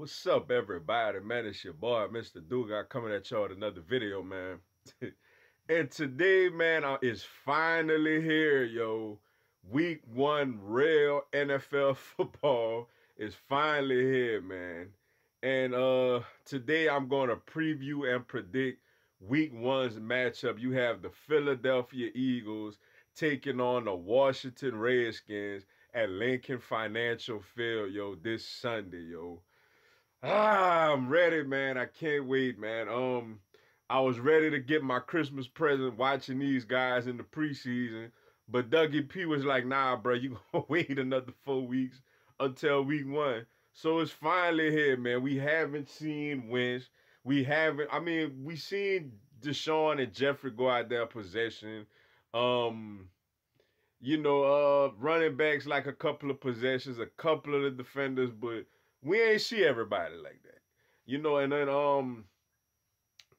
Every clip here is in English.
What's up, everybody? Man, it's your boy, Mr. Duga, coming at y'all with another video, man. And today, man, is finally here, yo. Week 1 real NFL football is finally here, man. And today I'm going to preview and predict Week 1's matchup. You have the Philadelphia Eagles taking on the Washington Redskins at Lincoln Financial Field, yo, this Sunday, yo. I'm ready, man. I can't wait, man. I was ready to get my Christmas present watching these guys in the preseason, but Dougie P was like, "Nah, bro, you gonna wait another 4 weeks until week 1." So it's finally here, man. We haven't seen Wentz. We haven't. I mean, we seen Deshaun and Jeffrey go out there possession. Um, running backs like a couple of possessions, a couple of the defenders, but we ain't see everybody like that. And then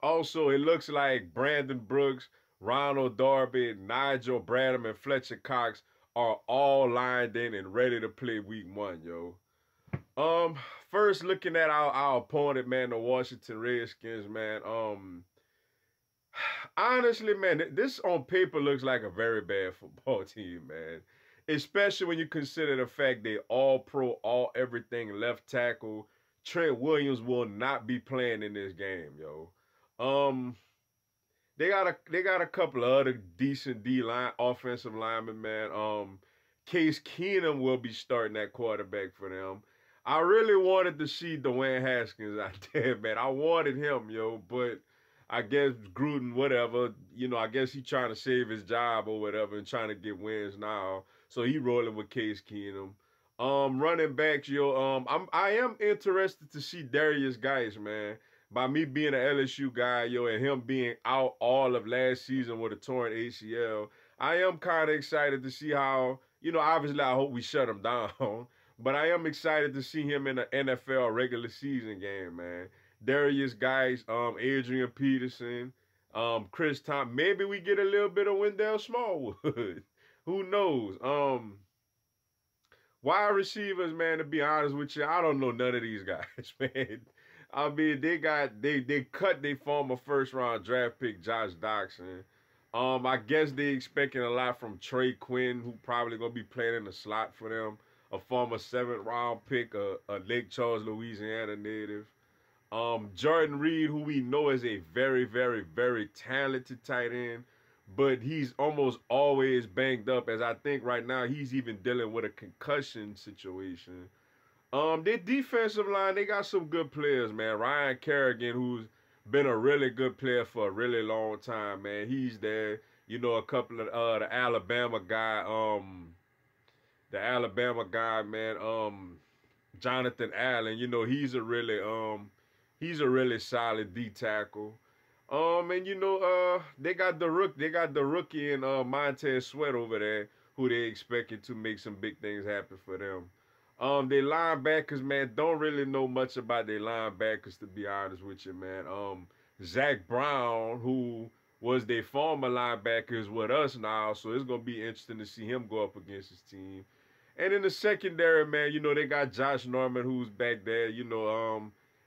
also it looks like Brandon Brooks, Ronald Darby, Nigel Bradham, and Fletcher Cox are all lined in and ready to play week 1, yo. First looking at our opponent, man, the Washington Redskins, man. Honestly, man, this on paper looks like a very bad football team, man. Especially when you consider the fact they all pro, all everything left tackle. Trent Williams will not be playing in this game, yo. Um, they got a couple of other decent D line offensive linemen, man. Case Keenum will be starting that quarterback for them. I really wanted to see Dwayne Haskins out there, man. I wanted him, yo, but I guess Gruden, whatever, I guess he trying to save his job or whatever and trying to get wins now. So he rolling with Case Keenum. Running backs, yo, I am interested to see Darius Geis, man. By me being an LSU guy, yo, and him being out all of last season with a torn ACL, I am kind of excited to see how, obviously I hope we shut him down, but I am excited to see him in an NFL regular season game, man. Darius Geis, Adrian Peterson, Chris Thompson. Maybe we get a little bit of Wendell Smallwood. Who knows? Wide receivers, man, to be honest with you, I don't know none of these guys, man. I mean, they cut their former first round draft pick, Josh Doxson. I guess they expecting a lot from Trey Quinn, who probably gonna be playing in the slot for them. A former 7th round pick, a Lake Charles, Louisiana native. Jordan Reed, who we know is a very, very, very talented tight end, but he's almost always banged up, as I think right now he's even dealing with a concussion situation. Their defensive line, they got some good players, man. Ryan Kerrigan, who's been a really good player for a really long time, man. He's there. A couple of the Alabama guy, man. Jonathan Allen, he's a really solid D tackle. And they got the rookie in Montez Sweat over there, who they expected to make some big things happen for them. Their linebackers, man, don't really know much about their linebackers, to be honest with you, man. Zach Brown, who was their former linebacker, is with us now, so it's gonna be interesting to see him go up against his team. And in the secondary, man, they got Josh Norman, who's back there.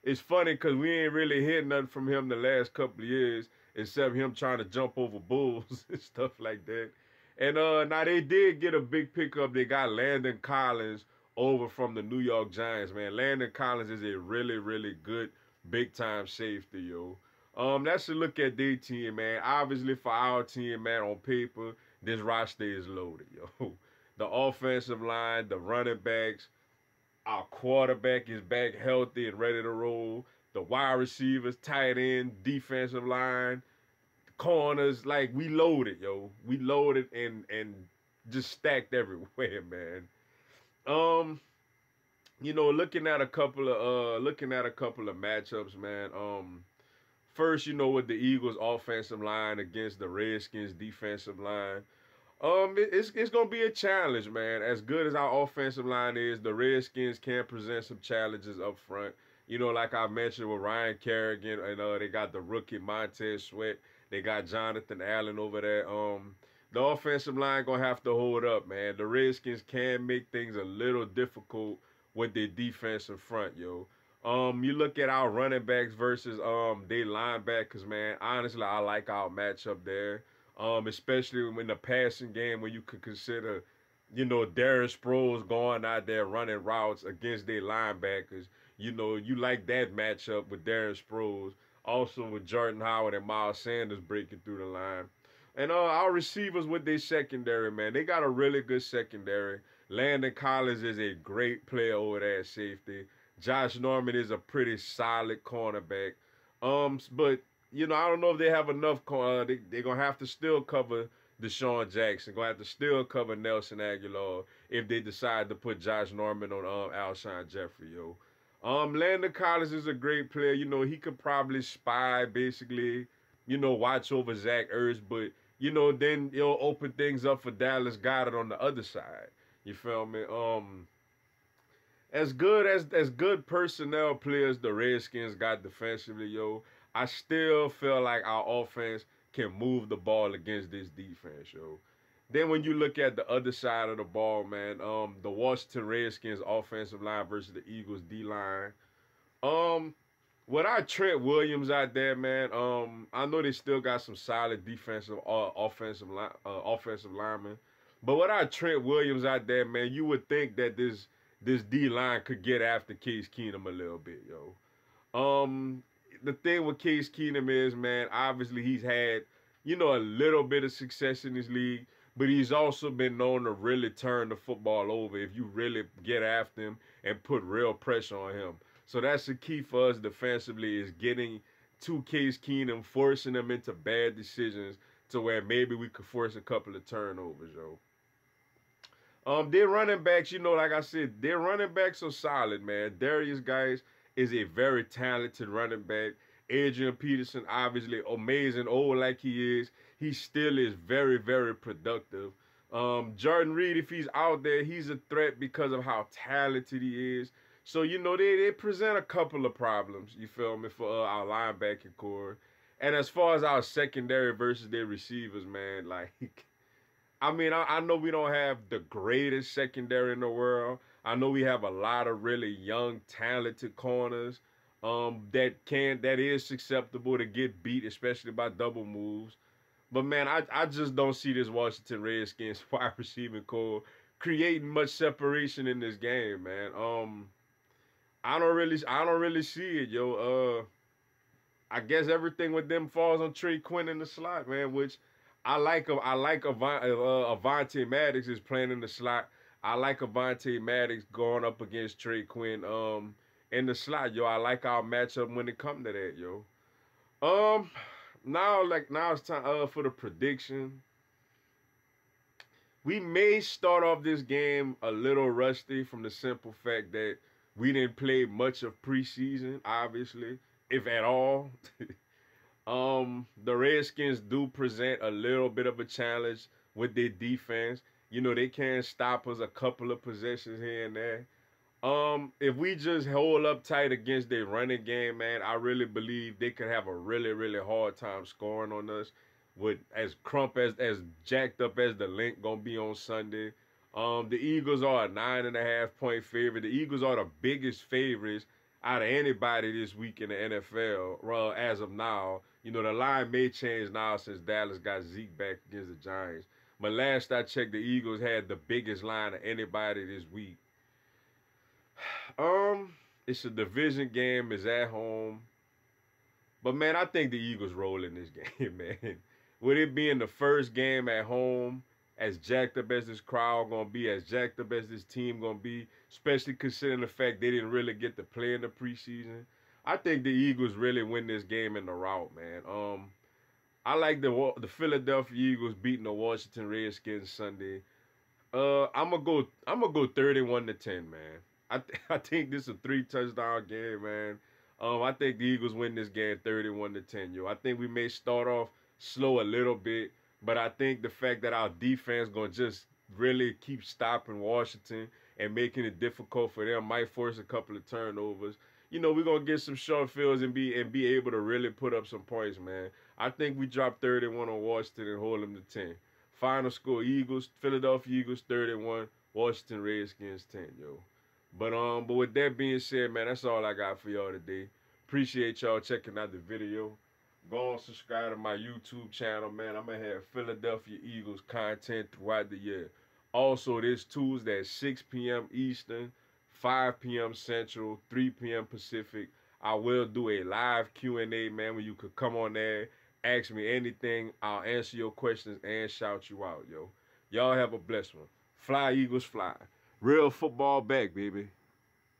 It's funny because we ain't really heard nothing from him the last couple of years, except him trying to jump over bulls and stuff like that. And now they did get a big pickup. They got Landon Collins over from the New York Giants, man. Landon Collins is a really, really good big-time safety, yo. That's a look at their team, man. Obviously, for our team, man, on paper, this roster is loaded, yo. The offensive line, the running backs, our quarterback is back healthy and ready to roll. The wide receivers, tight end, defensive line, corners, like we loaded, yo. We loaded and just stacked everywhere, man. Um, looking at a couple of matchups, man. First, with the Eagles offensive line against the Redskins defensive line. It's gonna be a challenge, man. As good as our offensive line is, the Redskins can present some challenges up front. Like I mentioned with Ryan Kerrigan, and they got the rookie Montez Sweat. They got Jonathan Allen over there. The offensive line gonna have to hold up, man. The Redskins can make things a little difficult with their defensive front, yo. You look at our running backs versus they linebackers, man. Honestly, I like our matchup there. Especially when the passing game, when you could consider, Darren Sproles going out there running routes against their linebackers. You like that matchup with Darren Sproles. Also with Jordan Howard and Miles Sanders breaking through the line. And our receivers with their secondary, man, they got a really good secondary. Landon Collins is a great player over there at safety. Josh Norman is a pretty solid cornerback. But I don't know if they have enough. They're gonna have to still cover Deshaun Jackson. Gonna have to still cover Nelson Aguilar if they decide to put Josh Norman on Alshon Jeffrey, yo. Landon Collins is a great player. He could probably spy, basically, watch over Zach Ertz, but then it'll open things up for Dallas Goedert on the other side. You feel me? As good personnel players the Redskins got defensively, yo, I still feel like our offense can move the ball against this defense, yo. Then when you look at the other side of the ball, man, the Washington Redskins offensive line versus the Eagles D line. Um, Without Trent Williams out there, man, I know they still got some solid defensive, offensive linemen, but without Trent Williams out there, man, you would think that this D line could get after Case Keenum a little bit, yo. The thing with Case Keenum is, man, obviously he's had, a little bit of success in this league, but he's also been known to really turn the football over if you really get after him and put real pressure on him. So that's the key for us defensively is getting to Case Keenum, forcing him into bad decisions to where maybe we could force a couple of turnovers, yo. Their running backs, like I said, their running backs are solid, man. Darius Guice is a very talented running back. Adrian Peterson, obviously amazing, old like he is. He still is very, very productive. Jordan Reed, if he's out there, he's a threat because of how talented he is. So, they present a couple of problems, you feel me, for our linebacking core. And as far as our secondary versus their receivers, man, like, I mean, I know we don't have the greatest secondary in the world. I know we have a lot of really young, talented corners that is susceptible to get beat, especially by double moves. But man, I just don't see this Washington Redskins wide receiving core creating much separation in this game, man. I don't really see it, yo. I guess everything with them falls on Trey Quinn in the slot, man. Which I like Avante Maddox is playing in the slot. I like Avante Maddox going up against Trey Quinn in the slot, yo. I like our matchup when it come to that, yo. Um, now it's time for the prediction. We may start off this game a little rusty from the simple fact that we didn't play much of preseason, obviously, if at all. The Redskins do present a little bit of a challenge with their defense. They can stop us a couple of possessions here and there. If we just hold up tight against their running game, man, I really believe they could have a really, really hard time scoring on us. With as crump as jacked up as the link gonna be on Sunday. The Eagles are a 9.5 point favorite. The Eagles are the biggest favorites out of anybody this week in the NFL. Well, as of now, the line may change now since Dallas got Zeke back against the Giants. But last I checked, the Eagles had the biggest line of anybody this week. It's a division game. It's at home. But, man, I think the Eagles roll in this game, man. With it being the first game at home, as jacked up as this crowd going to be, as jacked up as this team going to be, especially considering the fact they didn't really get to play in the preseason, I think the Eagles really win this game in the route, man. I like the Philadelphia Eagles beating the Washington Redskins Sunday. I'm gonna go 31-10, man. I think this is a 3-touchdown game, man. I think the Eagles win this game 31-10, yo. I think we may start off slow a little bit, but I think the fact that our defense gonna just really keep stopping Washington and making it difficult for them might force a couple of turnovers. We're gonna get some short fields and be able to really put up some points, man. I think we drop 31 on Washington and hold them to 10. Final score: Philadelphia Eagles 31, Washington Redskins 10, yo. But with that being said, man, that's all I got for y'all today. Appreciate y'all checking out the video. Go on, subscribe to my YouTube channel, man. I'm gonna have Philadelphia Eagles content throughout the year. Also, this Tuesday at 6 p.m. Eastern, 5 p.m. Central, 3 p.m. Pacific, I will do a live Q&A, man, where you could come on there, ask me anything. I'll answer your questions and shout you out, yo. Y'all have a blessed one. Fly, Eagles, fly. Real football back, baby.